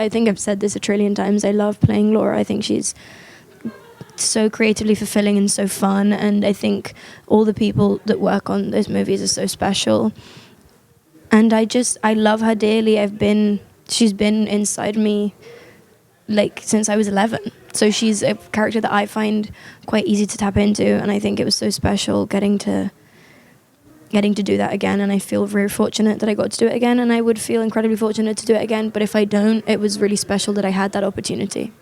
I think I've said this a trillion times. I love playing Laura. I think she's so creatively fulfilling and so fun. And I think all the people that work on those movies are so special. And I love her dearly. She's been inside me like since I was 11. So she's a character that I find quite easy to tap into, and I think it was so special getting to do that again, and I feel very fortunate that I got to do it again, and I would feel incredibly fortunate to do it again, but if I don't, it was really special that I had that opportunity.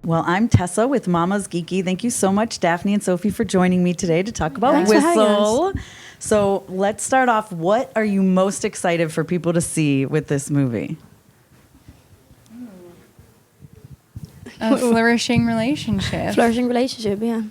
Well, I'm Tessa with Mama's Geeky. Thank you so much, Dafne and Sophie, for joining me today to talk about Thanks for having Whistle. us. So let's start off. What are you most excited for people to see with this movie? A flourishing relationship. Yeah.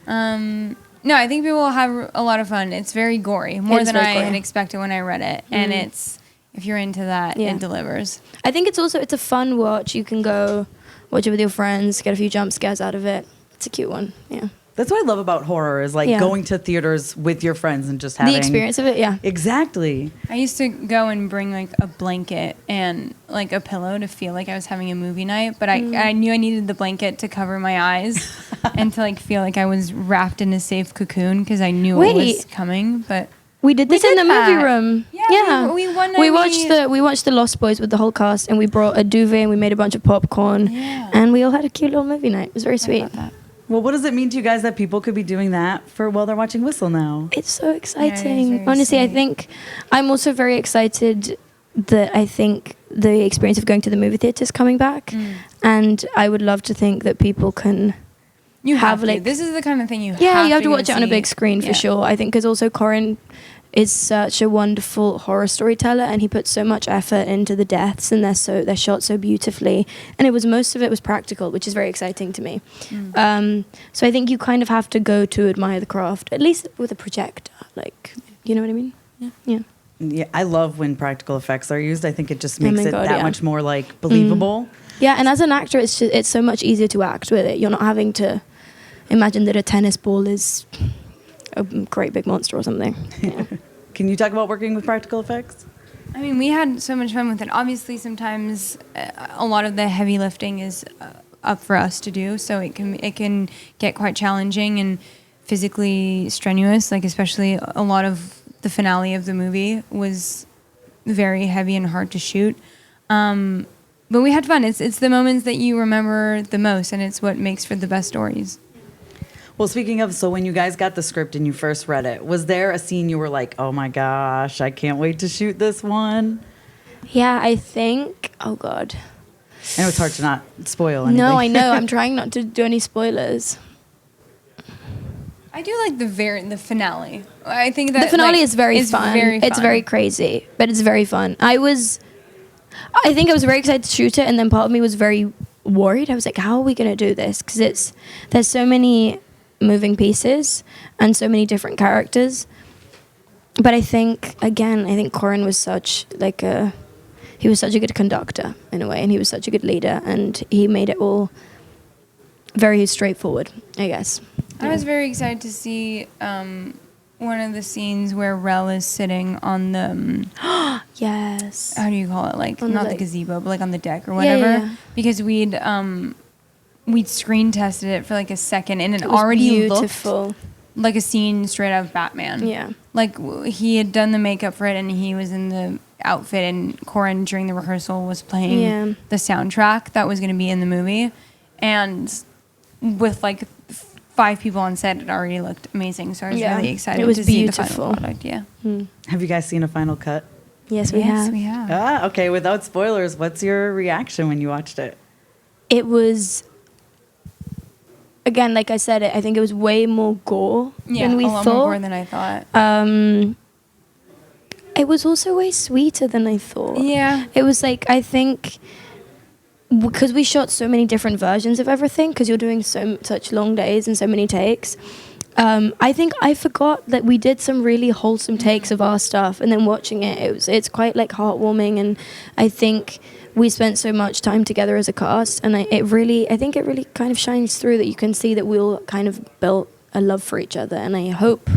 No, I think people will have a lot of fun. It's very gory, more than I had expected when I read it. And it's, if you're into that, it delivers. I think it's a fun watch. You can go watch it with your friends, get a few jump scares out of it. It's a cute one, yeah. That's what I love about horror is like going to theaters with your friends and just having the experience of it, yeah. Exactly. I used to go and bring like a blanket and like a pillow to feel like I was having a movie night, but I knew I needed the blanket to cover my eyes and to like feel like I was wrapped in a safe cocoon because I knew it was coming. But we did this in the movie room. Yeah. We watched The Lost Boys with the whole cast, and we brought a duvet and we made a bunch of popcorn, and we all had a cute little movie night. It was very sweet. Well, what does it mean to you guys that people could be doing that while they're watching Whistle now? It's so exciting. Yeah, Honestly, sweet. I think I'm also very excited that I think the experience of going to the movie theater is coming back, and I would love to think that people can. You have like this is the kind of thing you you have to watch it on a big screen for sure. I think because also Corin is such a wonderful horror storyteller, and he puts so much effort into the deaths, and they're shot so beautifully, and most of it was practical, which is very exciting to me. So I think you kind of have to go to admire the craft, at least with a projector, like, you know what I mean? Yeah, I love when practical effects are used. I think it just makes that much more like believable. Yeah, and as an actor, it's so much easier to act with it. You're not having to imagine that a tennis ball is a great big monster or something. Yeah. Can you talk about working with practical effects? I mean, we had so much fun with it. Obviously, sometimes a lot of the heavy lifting is up for us to do, so it can get quite challenging and physically strenuous. Like especially a lot of the finale of the movie was very heavy and hard to shoot. But we had fun. It's the moments that you remember the most, and it's what makes for the best stories. Well, speaking of, so when you guys got the script and you first read it, was there a scene you were like, oh my gosh, I can't wait to shoot this one? Yeah, I think, oh God. I know it's hard to not spoil anything. No, I know. I'm trying not to do any spoilers. I do like the finale. I think that the finale is very fun. It's very crazy, but it's very fun. I think I was very excited to shoot it, and then part of me was very worried. I was like, how are we going to do this? Because there's so many moving pieces and so many different characters. But I think Corin was such a good conductor in a way, and he was such a good leader, and he made it all very straightforward, I guess. I was very excited to see one of the scenes where Rel is sitting on the yes. How do you call it? Like on not the gazebo, but like on the deck or whatever. Yeah. Because we'd screen tested it for like a second, and it was already beautiful. Looked like a scene straight out of Batman. Yeah. Like he had done the makeup for it, and he was in the outfit, and Corin during the rehearsal was playing the soundtrack that was going to be in the movie, and with like 5 people on set, it already looked amazing. So I was really excited to see the final product. Yeah. Have you guys seen a final cut? Yes, we have. Okay. Without spoilers, what's your reaction when you watched it? It was, again, like I said, I think it was way more gore than we thought. A lot more gore than I thought. It was also way sweeter than I thought. Yeah. It was like, I think, because we shot so many different versions of everything, because you're doing such long days and so many takes, I think I forgot that we did some really wholesome takes of our stuff, and then watching it's quite like heartwarming, and I think we spent so much time together as a cast, and I think it really kind of shines through that you can see that we all kind of built a love for each other, and I hope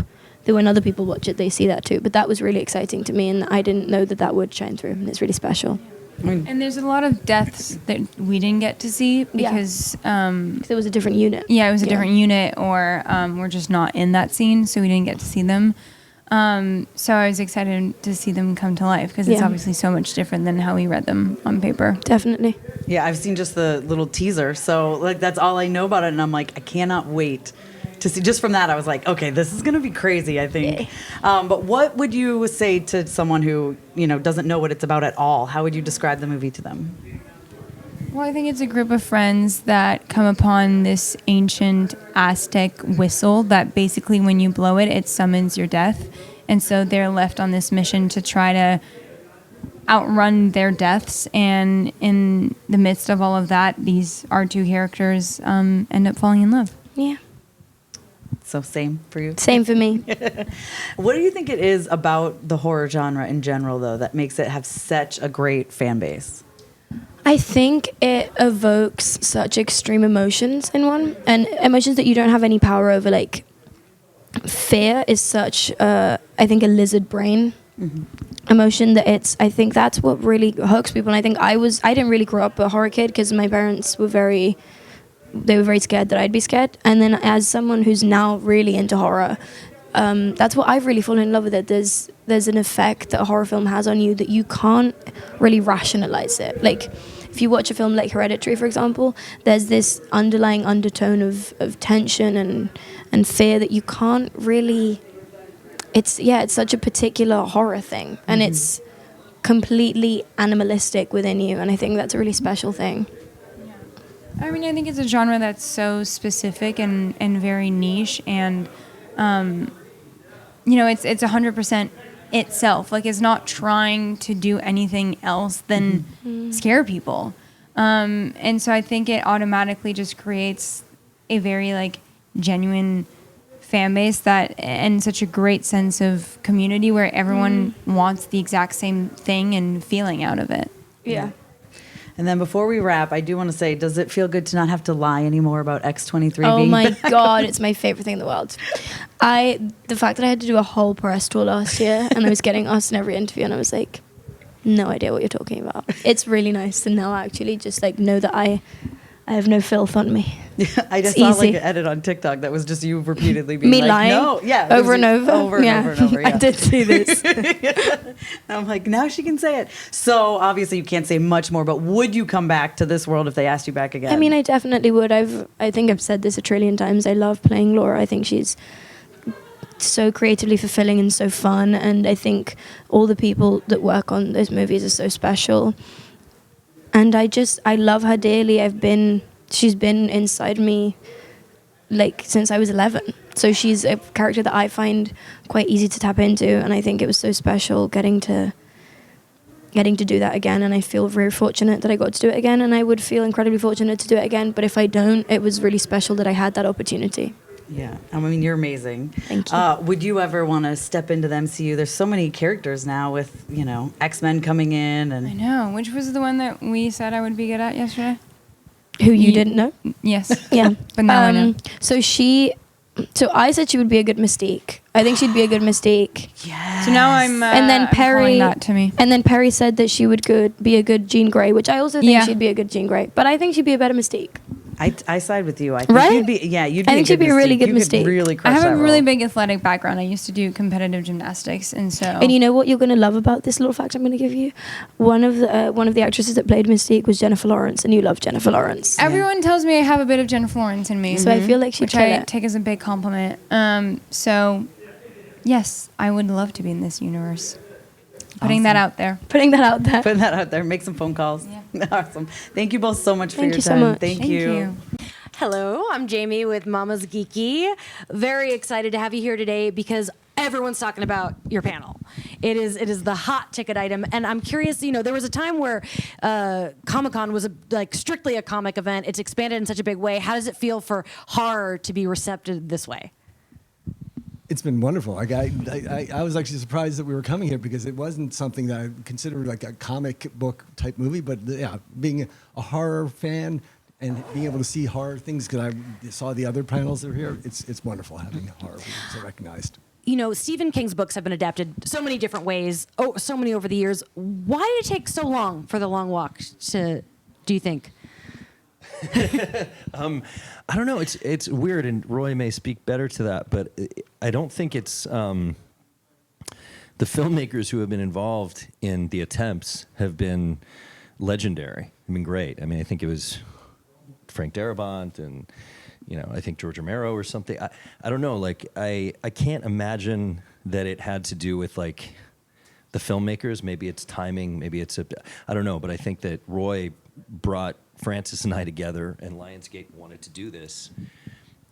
that when other people watch it, they see that too. But that was really exciting to me, and I didn't know that that would shine through, and it's really special. And there's a lot of deaths that we didn't get to see because It was a different unit. Yeah, it was a different unit, or we're just not in that scene, so we didn't get to see them. So I was excited to see them come to life because it's obviously so much different than how we read them on paper. Definitely. Yeah, I've seen just the little teaser, so like that's all I know about it, and I'm like, I cannot wait to see. Just from that, I was like, okay, this is gonna be crazy, I think. But what would you say to someone who doesn't know what it's about at all? How would you describe the movie to them? Well, I think it's a group of friends that come upon this ancient Aztec whistle that basically when you blow it, it summons your death. And so they're left on this mission to try to outrun their deaths. And in the midst of all of that, our two characters end up falling in love. Yeah. So same for you? Same for me. What do you think it is about the horror genre in general, though, that makes it have such a great fan base? I think it evokes such extreme emotions in one, and emotions that you don't have any power over. Like fear is such, I think, a lizard brain emotion that I think that's what really hooks people. And I think I didn't really grow up a horror kid because my parents were very scared that I'd be scared. And then as someone who's now really into horror, that's what I've really fallen in love with it. There's an effect that a horror film has on you that you can't really rationalize it. Like if you watch a film like Hereditary, for example, there's this underlying undertone of tension and fear that you can't really. It's such a particular horror thing, and it's completely animalistic within you, and I think that's a really special thing. I mean, I think it's a genre that's so specific and very niche, and it's 100% itself. Like, it's not trying to do anything else than scare people. And so I think it automatically just creates a very genuine fan base and such a great sense of community where everyone wants the exact same thing and feeling out of it. Yeah. And then before we wrap, I do want to say, does it feel good to not have to lie anymore about X-23 Oh being my God, it's my favorite thing in the world. The fact that I had to do a whole press tour last year and I was getting asked in every interview and I was like, no idea what you're talking about. It's really nice to now actually just know that I have no filth on me. I just It's saw easy. an edit on TikTok that was just you repeatedly being Me like, lying? no, yeah, Over and over? over and over and over. Yeah. I did see this. And I'm like, now she can say it. So obviously you can't say much more, but would you come back to this world if they asked you back again? I mean, I definitely would. I think I've said this a trillion times. I love playing Laura. I think she's so creatively fulfilling and so fun. And I think all the people that work on those movies are so special. And I love her dearly. She's been inside me since I was 11. So she's a character that I find quite easy to tap into, and I think it was so special getting to do that again, and I feel very fortunate that I got to do it again, and I would feel incredibly fortunate to do it again, but if I don't, it was really special that I had that opportunity. Yeah, I mean, you're amazing. Thank you. Would you ever want to step into the MCU? There's so many characters now with, X-Men coming in. And I know. Which was the one that we said I would be good at yesterday? Who you didn't know? Yes. Yeah. But now I know. So I said she would be a good Mystique. I think she'd be a good Mystique. Yes. So now I'm And then I'm Perry calling that to me. And then Perry said that she would be a good Jean Grey, which I also think Yeah. she'd be a good Jean Grey. But I think she'd be a better Mystique. I side with you. I think Right? you'd be, you'd be I think a she'd good be a really Mystique. good You could Mystique. really I crush have that a really role. big athletic background. I used to do competitive gymnastics, and so. And you know what you're going to love about this little fact I'm going to give you? One of the actresses that played Mystique was Jennifer Lawrence, and you love Jennifer Lawrence. Everyone tells me I have a bit of Jennifer Lawrence in me. So I feel like she'd which kill I it. take as a big compliment. So, yes, I would love to be in this universe. Putting that out there. Putting that out there. Putting that out there. Make some phone calls. Yeah. Awesome. Thank you both so much for Thank your you so time. much. Thank you. Hello, I'm Jamie with Mama's Geeky. Very excited to have you here today because everyone's talking about your panel. It is the hot ticket item, and I'm curious. There was a time where Comic-Con was strictly a comic event. It's expanded in such a big way. How does it feel for horror to be receptive this way? It's been wonderful. I was actually surprised that we were coming here because it wasn't something that I considered like a comic book type movie. But yeah, being a horror fan and being able to see horror things because I saw the other panels that are here, it's wonderful having horror so recognized. Stephen King's books have been adapted so many different ways, so many over the years. Why did it take so long for The Long Walk do you think? I don't know. It's weird, and Roy may speak better to that, but I don't think it's the filmmakers who have been involved in the attempts have been legendary. Have been great. I mean, I think it was Frank Darabont and I think George Romero or something. I don't know. Like I can't imagine that it had to do with like the filmmakers. Maybe it's timing. Maybe it's I don't know. But I think that Roy brought Francis and I together, and Lionsgate wanted to do this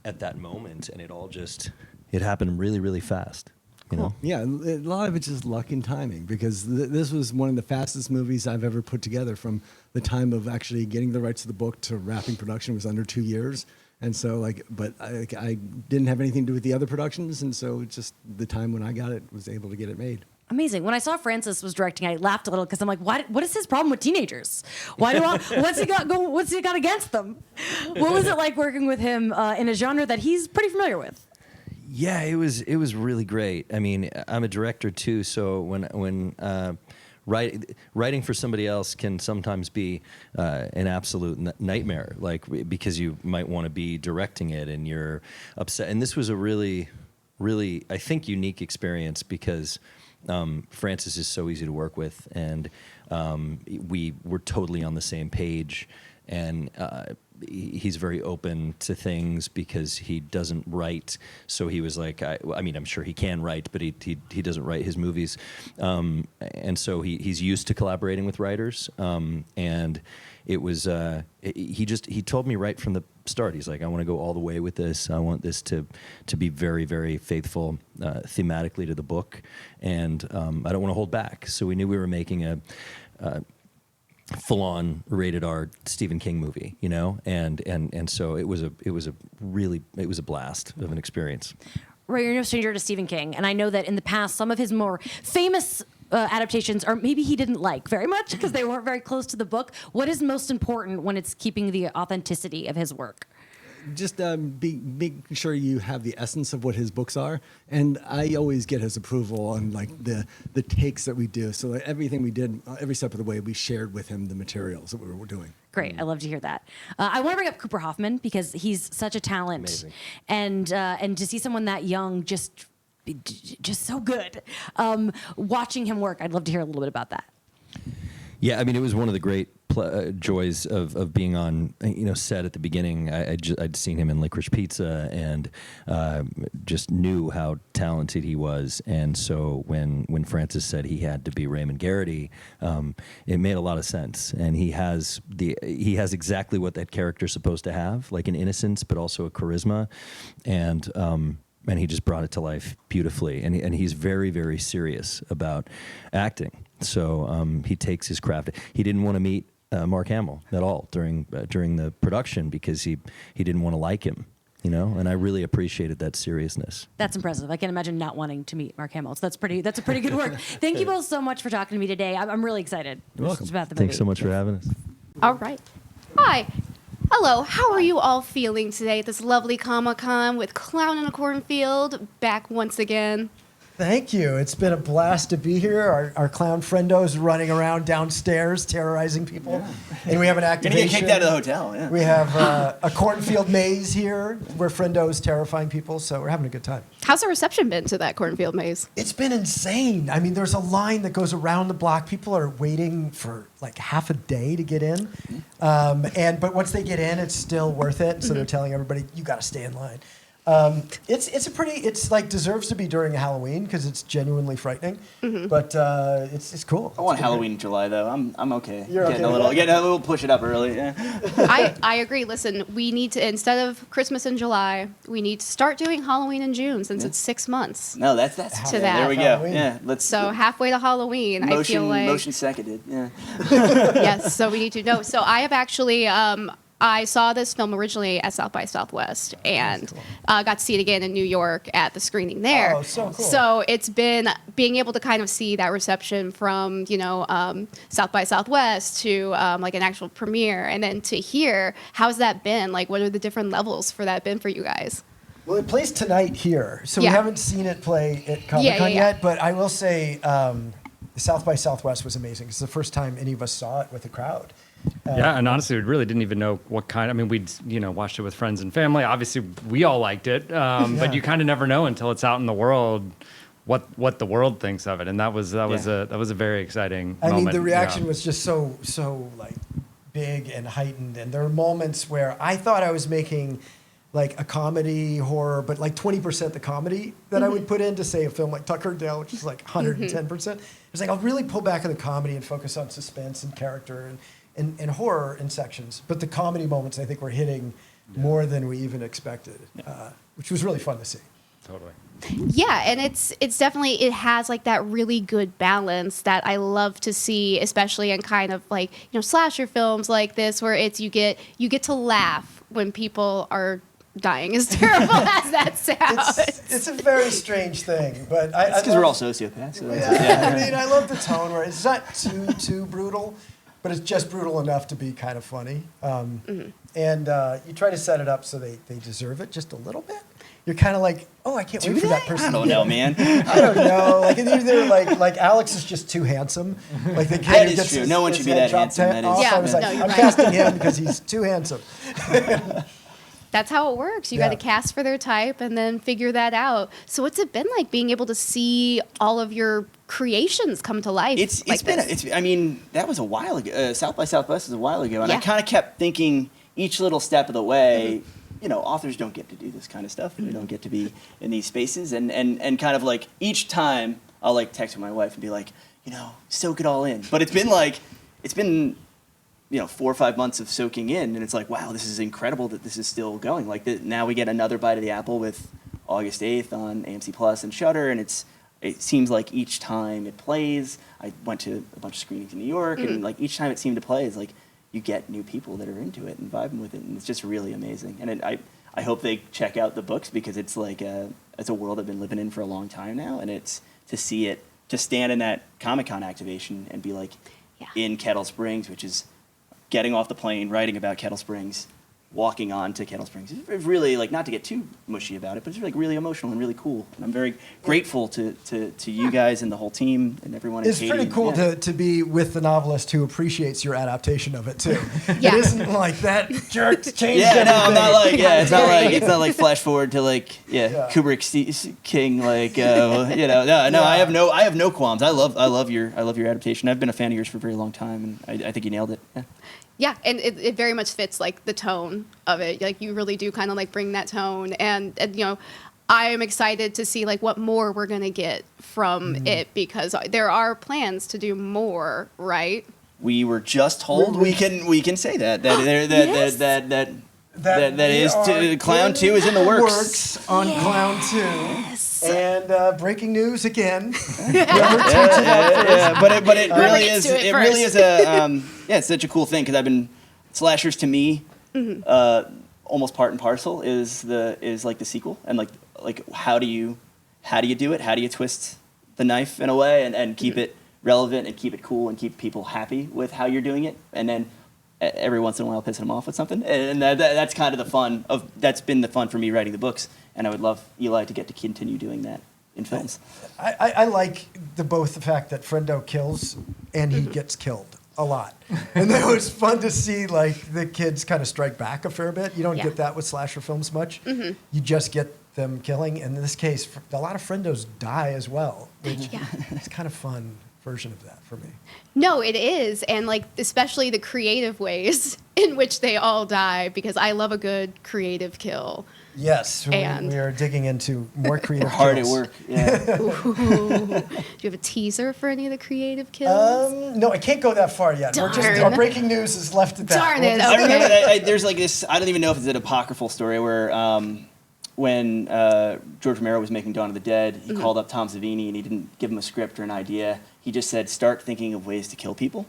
at that moment, and it happened really, really fast. You know? Yeah, a lot of it's just luck and timing, because this was one of the fastest movies I've ever put together. From the time of actually getting the rights to the book to wrapping production was under 2 years. And so, but I didn't have anything to do with the other productions, and so just the time when I got it was able to get it made. Amazing. When I saw Francis was directing, I laughed a little because I'm like, what is his problem with teenagers? What's he got against them? What was it like working with him in a genre that he's pretty familiar with? Yeah, it was really great. I mean, I'm a director too, so when writing for somebody else can sometimes be an absolute nightmare, because you might want to be directing it and you're upset. And this was a really, really, I think, unique experience because Francis is so easy to work with, and we were totally on the same page, and he's very open to things because he doesn't write. So he was like, I mean, I'm sure he can write, but he doesn't write his movies, and so he's used to collaborating with writers, and it was he told me right from the start. He's like, I want to go all the way with this. I want this to be very, very faithful thematically to the book, and I don't want to hold back. So we knew we were making a full-on rated R Stephen King movie, and so it was a blast of an experience. Right, you're no stranger to Stephen King, and I know that in the past, some of his more famous adaptations, or maybe he didn't like very much because they weren't very close to the book. What is most important when it's keeping the authenticity of his work? Just making sure you have the essence of what his books are, and I always get his approval on the takes that we do. So everything we did, every step of the way, we shared with him the materials that we were doing. Great, I love to hear that. I want to bring up Cooper Hoffman because he's such a talent. Amazing. And to see someone that young just so good. Watching him work, I'd love to hear a little bit about that. Yeah, I mean, it was one of the great joys of being on set at the beginning. I'd seen him in Licorice Pizza and just knew how talented he was. And so when Francis said he had to be Raymond Garrity, it made a lot of sense. And he has exactly what that character's supposed to have, like an innocence, but also a charisma, and he just brought it to life beautifully. And he's very, very serious about acting. So he takes his craft. He didn't want to meet Mark Hamill at all during the production because he didn't want to like him, And I really appreciated that seriousness. That's impressive. I can't imagine not wanting to meet Mark Hamill. So that's a pretty good work. Thank you both so much for talking to me today. I'm really excited. You're welcome. About the movie. Thanks so much for having us. All right. Hi. Hello. How are you all feeling today at this lovely Comic-Con with Clown in a Cornfield back once again? Thank you. It's been a blast to be here. Our clown friendos running around downstairs terrorizing people. Yeah. And we have an activation. Gonna get kicked out of the hotel, yeah. We have a cornfield maze here where friendos terrifying people, so we're having a good time. How's the reception been to that cornfield maze? It's been insane. I mean, there's a line that goes around the block. People are waiting for like half a day to get in. But once they get in, it's still worth it. So they're telling everybody, you got to stay in line. It's like deserves to be during Halloween because it's genuinely frightening, but it's cool. I want Halloween in July though. I'm okay. You're getting okay. A little push it up early. Yeah. I agree. Listen, we need to, instead of Christmas in July, we need to start doing Halloween in June since it's 6 months. No, that's to that. There we go. Halloween. Yeah, So halfway to Halloween, I feel like motion seconded. Yeah. Yes. So we need to know. So I have actually. I saw this film originally at South by Southwest and got to see it again in New York at the screening there. Oh, so cool. So it's been being able to kind of see that reception from, South by Southwest to like an actual premiere, and then to hear, how's that been? Like, what are the different levels for that been for you guys? Well, it plays tonight here, so Yeah. we haven't seen it play at Comic-Con yeah. yet, but I will say South by Southwest was amazing. It's the first time any of us saw it with a crowd. Yeah, and honestly, we really didn't even know what kind. I mean, we'd watched it with friends and family. Obviously, we all liked it, but you kind of never know until it's out in the world what the world thinks of it, and that was a very exciting I moment. mean, the reaction was just so like big and heightened, and there were moments where I thought I was making like a comedy horror, but like 20% the comedy that I would put into, say, a film like Tucker and Dale, which is like 110%. It was like, I'll really pull back on the comedy and focus on suspense and character and horror in sections. But the comedy moments, I think, were hitting more than we even expected, which was really fun to see. Totally. Yeah, and it's definitely, it has like that really good balance that I love to see, especially in kind of like, slasher films like this, where it's you get to laugh when people are dying, as terrible as that sounds. It's a very strange thing, but It's because we're all sociopaths. So I mean, I love the tone where it's not too brutal, but it's just brutal enough to be kind of funny. And you try to set it up so they deserve it just a little bit. You're kind of like, oh, I can't wait for that person. I don't know, man. I don't know. Like either like Alex is just too handsome. Like the kid That who is gets true. his, No one his should be head that chopped handsome. That is- off. Yeah, I was like, no, you're I'm right. casting him because he's too handsome. That's how it works. You Yeah. got to cast for their type and then figure that out. So what's it been like being able to see all of your creations come to life? I mean, that was a while ago. South by Southwest was a while ago, and I Yeah. kind of kept thinking each little step of the way. Authors don't get to do this kind of stuff. They don't get to be in these spaces, and kind of like each time I'll like text my wife and be like, soak it all in. But it's been 4 or 5 months of soaking in, and it's like, wow, this is incredible that this is still going. Like now we get another bite of the apple with August 8th on AMC Plus and Shudder, and it seems like each time it plays, I went to a bunch of screenings in New York, and like each time it seemed to play, it's like you get new people that are into it and vibing with it, and it's just really amazing. And I hope they check out the books, because it's like it's a world I've been living in for a long time now, and it's to see it, to stand in that Comic-Con activation and be like in Kettle Springs, which is getting off the plane, writing about Kettle Springs, walking on to Kettle Springs. It's really, like, not to get too mushy about it, but it's like really emotional and really cool. And I'm very grateful to you guys and the whole team and everyone. It's and pretty Katie. cool Yeah. to be with the novelist who appreciates your adaptation of it too. Yeah. It isn't like that jerk changed Yeah, no, I'm not everything. like, it's not like flash forward to like, Kubrick's King, like, no, I have no qualms. I love your adaptation. I've been a fan of yours for a very long time, and I think you nailed it. Yeah. Yeah, and it very much fits like the tone of it. Like you really do kind of like bring that tone, and I am excited to see like what more we're gonna get from it, because there are plans to do more, right? We were just told we can say that Clown 2 is in the works. On Clown 2. And breaking news again. But it really gets is. to it It really first. is a it's such a cool thing, because slashers to me, almost part and parcel is like the sequel, and like how do you do it? How do you twist the knife in a way and keep it relevant and keep it cool and keep people happy with how you're doing it, and then every once in a while pissing them off with something, and that's kind of the fun of that's been the fun for me writing the books, and I would love Eli to get to continue doing that in films. I like both the fact that Friendo kills and he gets killed a lot. And it was fun to see like the kids kind of strike back a fair bit. You don't get that with slasher films much. You just get them killing. And in this case, a lot of Friendos die as well, which is kind of fun version of that for me. No, it is, and like especially the creative ways in which they all die, because I love a good creative kill. Yes, we And- are digging into more creative Hard at kills. work. Yeah. Ooh. Do you have a teaser for any of the creative kills? No, I can't go that far yet. Darn. Our breaking news is left at that. Darn it, I remember okay. that there's like this. I don't even know if it's an apocryphal story where when George Romero was making Dawn of the Dead, he called up Tom Savini and he didn't give him a script or an idea. He just said, "Start thinking of ways to kill people."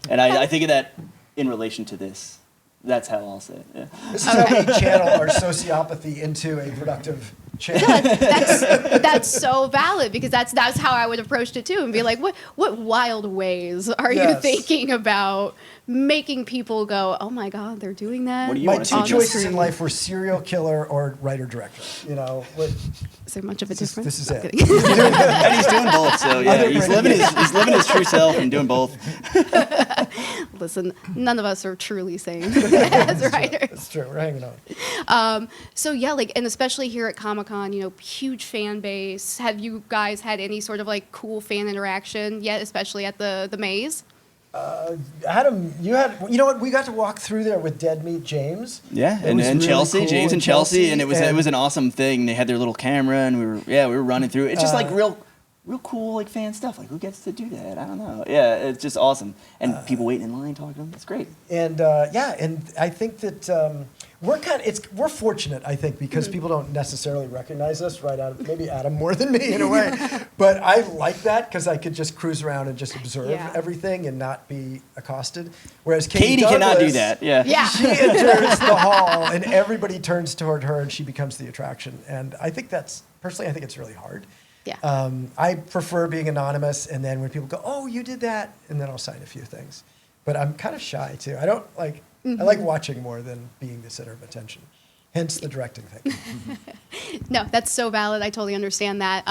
And I think of that in relation to this. That's how I'll say it. Yeah. This is how we channel our sociopathy into a productive That's so valid because that's how I would approach it too and be like, what wild ways are you thinking about making people go, oh my God, they're doing that? What do you My want to two see? choices in life were serial killer or writer director. You know, Is there much of a difference? this is I'm it. kidding. And he's doing both, so yeah, he's living his true self and doing both. Listen, none of us are truly sane as writers. That's true. We're hanging on. So yeah, like, and especially here at Comic-Con, you know, huge fan base. Have you guys had any sort of like cool fan interaction yet, especially at the maze? Adam, you know what? We got to walk through there with Dead Meat James. Yeah, It and was really Chelsea, cool, James and and Chelsea, and it Chelsea, was an awesome thing. They had their little camera, and we were running through. It's just like real cool like fan stuff. Like who gets to do that? I don't know. Yeah, it's just awesome, and people waiting in line talking to them. It's great. And and I think that we're fortunate. I think because people don't necessarily recognize us right out of maybe Adam more than me in a way, but I like that because I could just cruise around and just observe everything and not be accosted. Whereas Katie cannot do that. Yeah. She enters the hall and everybody turns toward her and she becomes the attraction. And I think personally, I think it's really hard. Yeah. I prefer being anonymous, and then when people go, "Oh, you did that," and then I'll sign a few things. But I'm kind of shy too. I don't like. I like watching more than being the center of attention. Hence the directing thing. No, that's so valid. I totally understand that.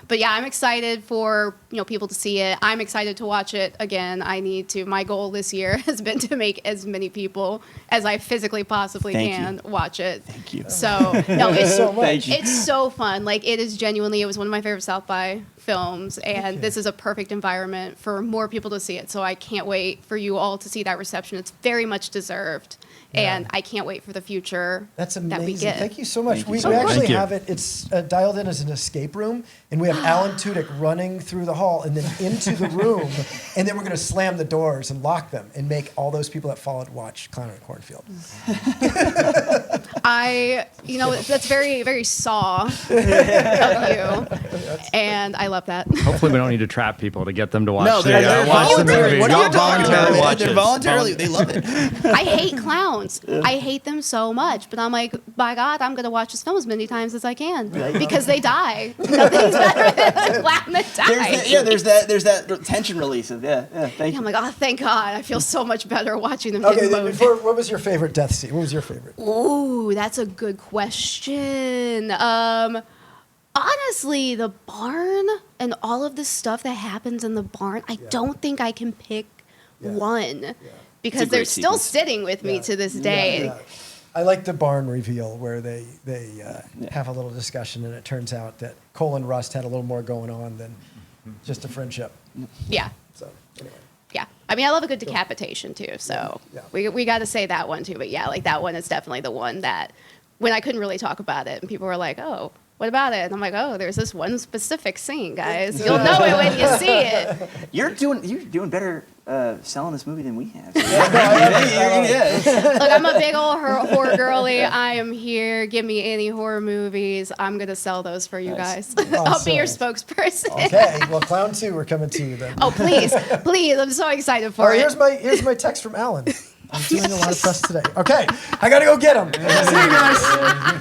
But yeah, I'm excited for people to see it. I'm excited to watch it again. I need to. My goal this year has been to make as many people as I physically possibly can watch it. Thank you. So no, it's so much. Thank you. It's so fun. Like it is genuinely. It was one of my favorite South by films, and this is a perfect environment for more people to see it. So I can't wait for you all to see that reception. It's very much deserved. And I can't wait for the future. That's amazing. That we get. Thank you so much. Thank you We so much. actually Thank you. have it. It's dialed in as an escape room, and we have Alan Tudyk running through the hall and then into the room, and then we're going to slam the doors and lock them and make all those people that followed watch Clown in a Cornfield. That's very, very Saw of you, and I love that. Hopefully, we don't need to trap people to get them to watch No, the they're watch the voluntary. movie. What are you talking Voluntarily about? watch They're it. voluntarily. They love it. I hate clowns. I hate them so much, but I'm like, by God, I'm gonna watch this film as many times as I can because they die. Nothing's better than a clown that dies. There's that tension release of thank you. I'm like, oh, thank God. I feel so much better watching them. Okay, get then mowed. what was your favorite death scene? What was your favorite? Ooh, that's a good question. Honestly, the barn and all of the stuff that happens in the barn, I don't think I can pick one because It's a they're great still sequence. sitting with me to this day. Yeah. I like the barn reveal where they have a little discussion, and it turns out that Cole and Rust had a little more going on than just a friendship. Yeah. So anyway. Yeah. I mean, I love a good decapitation too. So we got to say that one too. But yeah, like that one is definitely the one that when I couldn't really talk about it and people were like, oh, what about it? And I'm like, oh, there's this one specific scene, guys. You'll know it when you see it. You're doing better selling this movie than we have. Look, I'm a big old horror girly. I am here. Give me any horror movies. I'm going to sell those for you guys. I'll be your spokesperson. Okay, well, Clown 2, we're coming to you then. Oh, please. Please. I'm so excited for All right, it. here's my text from Alan. I'm doing a lot of press today. Okay, I gotta go get him. See you guys.